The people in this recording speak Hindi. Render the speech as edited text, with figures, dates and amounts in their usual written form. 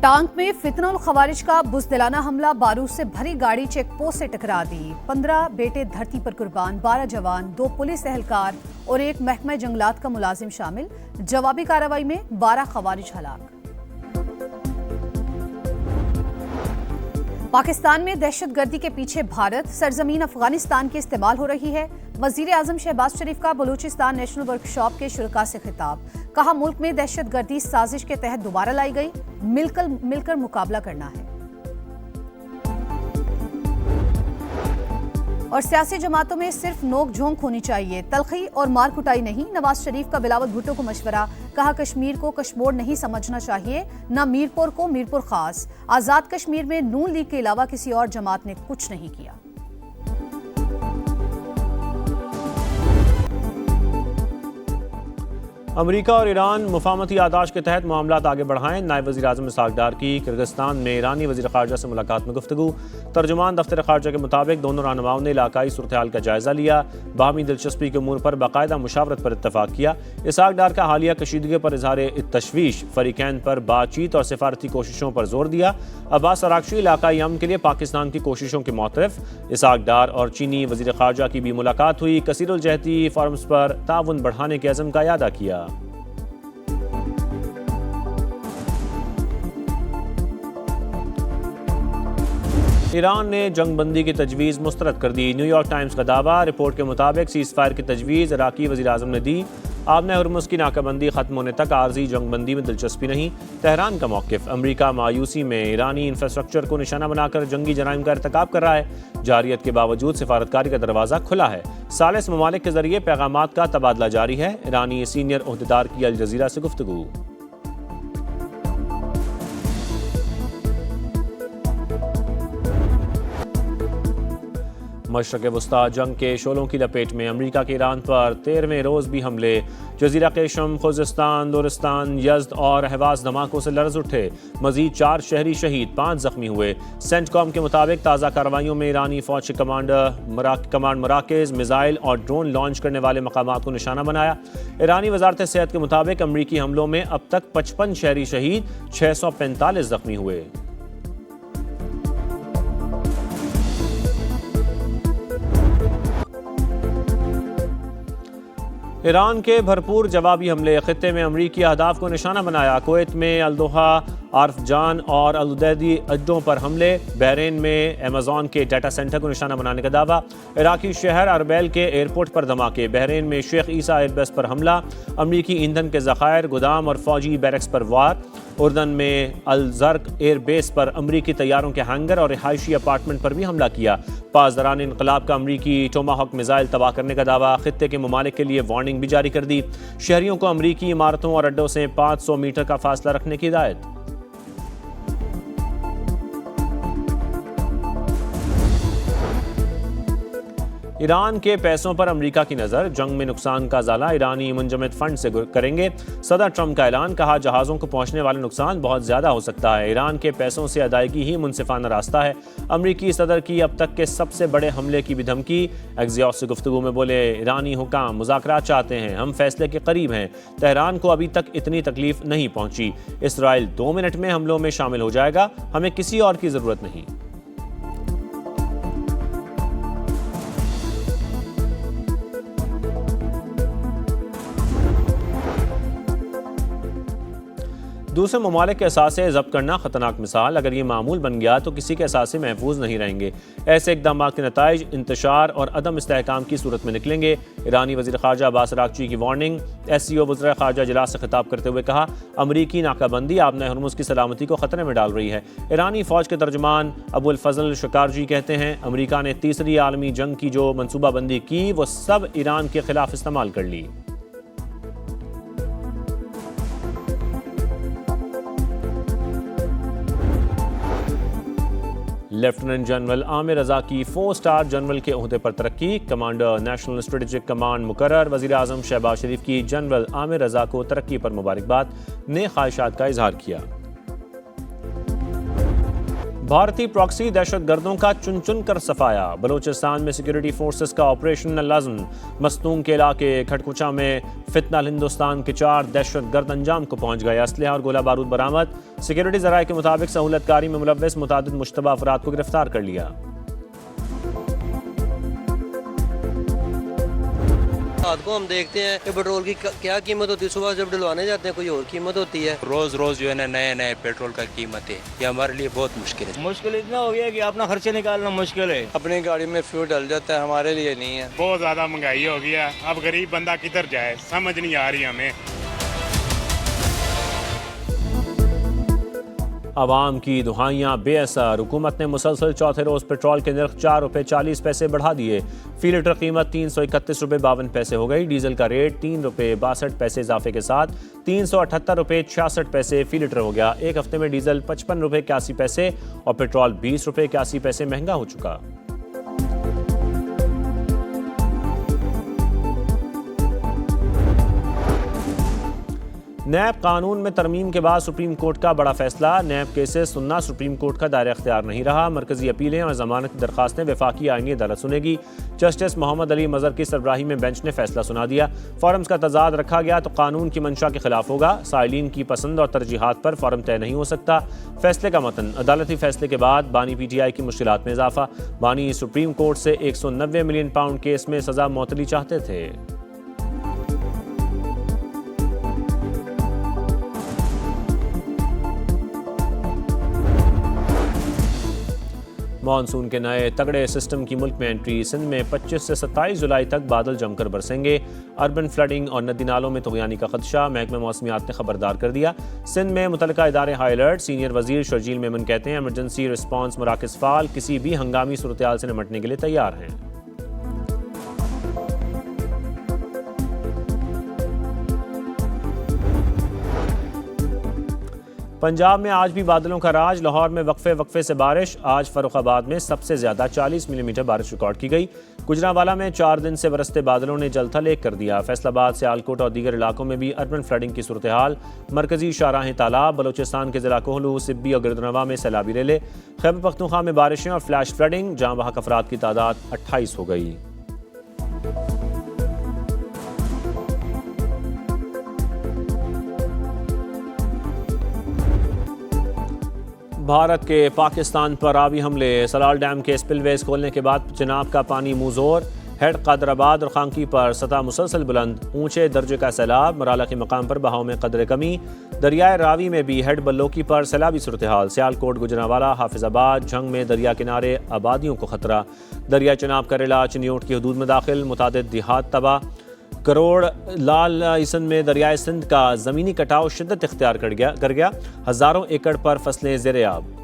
टांग में फितनुल खवारिज का बुज़दिलाना हमला, बारूद से भरी गाड़ी चेक पोस्ट से टकरा दी। 15 बेटे धरती पर कुर्बान, 12 जवान, 2 पुलिस एहलकार और 1 महकमा जंगलात का मुलाजिम शामिल। जवाबी कार्रवाई में 12 खवारिज हलाक। पाकिस्तान में दहशतगर्दी के पीछे भारत, सरजमीन अफगानिस्तान की इस्तेमाल हो रही है। वजीर आजम शहबाज शरीफ का बलूचिस्तान नेशनल वर्कशॉप के शुरका से खिताब। कहा, मुल्क में दहशतगर्दी साजिश के तहत दोबारा लाई गई, मिलकर मुकाबला करना है। और सियासी जमातों में सिर्फ नोक झोंक होनी चाहिए, तलखी और मार कुटाई नहीं। नवाज शरीफ का बिलावल भुट्टो को मशवरा। कहा, कश्मीर को कश्मोर नहीं समझना चाहिए, न मीरपुर को मीरपुर खास। आजाद कश्मीर में नून लीग के अलावा किसी और जमात ने कुछ नहीं किया। अमरीका और ईरान मुफाहमती यादाश्त के तहत मामलात आगे बढ़ाएं। नायब वज़ीर आज़म इसहाक डार की किर्गिस्तान में ईरानी वज़ीर ख़ारजा से मुलाकात में गुफ्तगू। तर्जुमान दफ्तर ख़ारजा के मुताबिक दोनों रहनुमाओं ने इलाकाई सूरत हाल का जायज़ा लिया, बाहमी दिलचस्पी के उमूर पर बाकायदा मुशावरत पर इत्तफ़ाक़ किया। इसहाक डार का हालिया कशीदगी पर इज़हार तशवीश, फ़रीक़ैन पर बातचीत और सिफारती कोशिशों पर जोर दिया। अब्बास अराग़ची इलाकाई अमन के लिए पाकिस्तान की कोशिशों के मुतरफ़। इसहाक डार और चीनी वज़ीर ख़ारजा की भी मुलाकात हुई। कसीरुल जहती फ़ॉरम्स पर ताउन बढ़ाने के अज़्म का इयादा किया। ईरान ने जंगबंदी की तजवीज़ मुस्तरद कर दी। न्यूयॉर्क टाइम्स का दावा। रिपोर्ट के मुताबिक सीज़ फायर की तजवीज़ इराक़ी वज़ीर आज़म ने दी। आबने हुर्मुज़ की नाकाबंदी ख़त्म होने तक आर्जी जंगबंदी में दिलचस्पी नहीं। तेहरान का मौक़िफ़। अमरीका मायूसी में ईरानी इंफ्रास्ट्रक्चर को निशाना बनाकर जंगी जराइम का इर्तिकाब कर रहा है। जारियत के बावजूद सिफारतकारी का दरवाज़ा खुला है। सालिस ममालिक के ज़रिए पैगामात का तबादला जारी है। ईरानी सीनियर ओहदेदार की अल जज़ीरा से गुफ्तगू। मशरक़ वस्ता जंग के शोलों की लपेट में। अमरीका के ईरान पर 13वें रोज़ भी हमले। जज़ीरा केशम, खुज़िस्तान, लोरिस्तान, यज़्द और अहवाज़ धमाकों से लरज़ उठे। मज़ीद 4 शहरी शहीद, 5 ज़ख्मी हुए। सेंटकॉम के मुताबिक ताज़ा कार्रवाइयों में ईरानी फ़ौज के कमांड मराकज़, मिज़ाइल और ड्रोन लॉन्च करने वाले मकामात को निशाना बनाया। ईरानी वज़ारत सेहत के मुताबिक अमरीकी हमलों में अब तक 55 शहरी शहीद, 645 ज़ख्मी हुए। ईरान के भरपूर जवाबी हमले। ख़ित्ते में अमरीकी अहदाफ को निशाना बनाया। कुवैत में अल-दोहा, आर्फजान और अल-उदैदी अड्डों पर हमले। बहरीन में अमेज़न के डाटा सेंटर को निशाना बनाने का दावा। इराकी शहर अरबैल के एयरपोर्ट पर धमाके। बहरीन में शेख ईसा एयरबेस पर हमला। अमरीकी ईंधन के ज़खायर, गोदाम और फौजी बैरक्स पर वार। उर्दन में अल-ज़र्क एयरबेस पर अमरीकी तैयारों के हैंगर और रिहायशी अपार्टमेंट पर भी हमला किया। पासदारान इनकलाब का अमरीकी टोमाहॉक मिसाइल तबाह करने का दावा। खित्ते के ममालिक के लिए वार्निंग भी जारी कर दी। शहरियों को अमरीकी इमारतों और अड्डों से 500 मीटर का फासला रखने की हिदायत। ईरान के पैसों पर अमरीका की नज़र। जंग में नुकसान का ज़ाला ईरानी मुंजमद फंड से करेंगे। सदर ट्रंप का ऐलान। कहा, जहाज़ों को पहुंचने वाले नुकसान बहुत ज़्यादा हो सकता है। ईरान के पैसों से अदायगी ही मुनसिफाना रास्ता है। अमरीकी सदर की अब तक के सबसे बड़े हमले की भी धमकी। एक्सियोस से गुफ्तगू में बोले, ईरानी हुकाम मुज़ाकरात चाहते हैं, हम फैसले के करीब हैं। तेहरान को अभी तक इतनी तकलीफ नहीं पहुंची। इसराइल 2 मिनट में हमलों में शामिल हो जाएगा, हमें किसी और की ज़रूरत नहीं। दूसरे ममालिक के असासे ज़ब्त करना ख़तरनाक मिसाल। अगर ये मामूल बन गया तो किसी के असासे महफूज नहीं रहेंगे। ऐसे इक़दाम के नताइज इंतशार और अदम इस्तेहकाम की सूरत में निकलेंगे। ईरानी वज़ीर ख़ारजा अब्बास अराग़ची की वार्निंग। SCO वज़ीर ख़ारजा इजलास से खिताब करते हुए कहा, अमरीकी नाकाबंदी आबने हुर्मुज़ की सलामती को ख़तरे में डाल रही है। ईरानी फ़ौज के तर्जुमान अबुल फ़ज़ल शकारजी कहते हैं, अमरीका ने तीसरी आलमी जंग की जो मनसूबाबंदी की वो सब ईरान के खिलाफ इस्तेमाल कर ली। लेफ्टिनेंट जनरल आमिर रज़ा की 4 स्टार जनरल के ओहदे पर तरक्की। कमांडर नेशनल स्ट्रेटेजिक कमांड मुकर्रर। वज़ीर आज़म शहबाज शरीफ की जनरल आमिर रज़ा को तरक्की पर मुबारकबाद। ने ख्वाहिशात का इजहार किया। भारतीय प्रॉक्सी दहशतगर्दों का चुन चुन कर सफाया। बलूचिस्तान में सिक्योरिटी फोर्सेस का ऑपरेशन लाज़म। मस्तूंग के इलाके खटकुचा में फितनल हिंदुस्तान के 4 दहशतगर्द अंजाम को पहुंच गए। असलहा और गोला बारूद बरामद। सिक्योरिटी ज़राए के मुताबिक सहूलतकारी में मुलव्वस मुतादिद मुश्तबा अफराद को गिरफ्तार कर लिया। रात को हम देखते हैं कि पेट्रोल की क्या कीमत होती है, सुबह जब डलवाने जाते हैं कोई और कीमत होती है। रोज रोज जो है ना नए नए पेट्रोल का कीमत है, ये हमारे लिए बहुत मुश्किल है। मुश्किल इतना हो गया कि अपना खर्चे निकालना मुश्किल है। अपनी गाड़ी में फ्यूल डल जाता है, हमारे लिए नहीं है। बहुत ज्यादा महंगाई हो गई है, अब गरीब बंदा किधर जाए समझ नहीं आ रही हमें। आवाम की दुहाइयाँ बेअसर। हुकूमत ने मुसलसल चौथे रोज़ पेट्रोल के निर्ख 4 रुपये 40 पैसे बढ़ा दिए। फी लीटर कीमत 331 रुपये 52 पैसे हो गई। डीजल का रेट 3 रुपये 62 पैसे इजाफे के साथ 378 रुपये 66 पैसे फी लीटर हो गया। एक हफ्ते में डीजल 55 रुपये 81 पैसे और पेट्रोल 20 रुपये 81 पैसे महंगा हो चुका। नैब कानून में तरमीम के बाद सुप्रीम कोर्ट का बड़ा फैसला। नैब केसेस सुनना सुप्रीम कोर्ट का दायरा इख्तियार नहीं रहा। मरकजी अपीलें और जमानत दरखास्तें वफाकी आईनी अदालत सुनेगी। जस्टिस मोहम्मद अली मजहर की सरबराही में बेंच ने फैसला सुना दिया। फॉर्म्स का तजाद रखा गया तो कानून की मंशा के खिलाफ होगा। साइलिन की पसंद और तरजीहात पर फॉर्म तय नहीं हो सकता। फैसले का मतन। अदालती फैसले के बाद बानी PTI की मुश्किलात में इजाफा। बानी सुप्रीम कोर्ट से 190 मिलियन पाउंड केस में सजा मुअत्तली चाहते थे। मानसून के नए तगड़े सिस्टम की मुल्क में एंट्री। सिंध में 25 से 27 जुलाई तक बादल जमकर बरसेंगे। अर्बन फ्लडिंग और नदी नालों में तुग़यानी का खदशा। महकमा मौसमियात ने खबरदार कर दिया। सिंध में मुतल्लिका इदारे हाई अलर्ट। सीनियर वजीर शर्जील मेमन कहते हैं एमरजेंसी रिस्पांस मराकज़ फ़ाल, किसी भी हंगामी सूरत-ए-हाल से निपटने के लिए तैयार हैं। पंजाब में आज भी बादलों का राज। लाहौर में वक्फे से बारिश। आज फर्रुखाबाद में सबसे ज्यादा 40 मिलीमीटर बारिश रिकॉर्ड की गई। गुजरांवाला में 4 दिन से बरसते बादलों ने जलथल एक कर दिया। फैसलाबाद, सियालकोट और दीगर इलाकों में भी अर्बन फ्लडिंग की सूरत हाल। मरकजी शाहराहें तालाब। बलोचिस्तान के जिला कोहलू, सिब्बी और गिरदनवा में सैलाबी रेले। खैबर पख्तूनख्वा में बारिशें और फ्लैश फ्लडिंग। जहां बहक अफराद की तादाद 28 हो गई। भारत के पाकिस्तान पर आबी हमले। सलाल डैम के स्पिलवेज खोलने के बाद चिनाब का पानी मुंहजोर। हेड कादराबाद और खांकी पर सतह मुसलसल बुलंद। ऊंचे दर्जे का सैलाब। मराला के मकाम पर बहाव में कदर कमी। दरियाए रावी में भी हेड बल्लोकी पर सैलाबी सूरत हाल। सियालकोट, गुजरांवाला, हाफिजाबाद, झंग में दरिया किनारे आबादियों को खतरा। दरिया चिनाब करेला चिन्योट की हदूद में दाखिल। मुतादिद देहात तबाह। करोड़ लाल ईसन में दरियाए सिंध का ज़मीनी कटाव शिद्दत इख्तियार कर गया। हज़ारों एकड़ पर फसलें ज़ेर-ए-आब।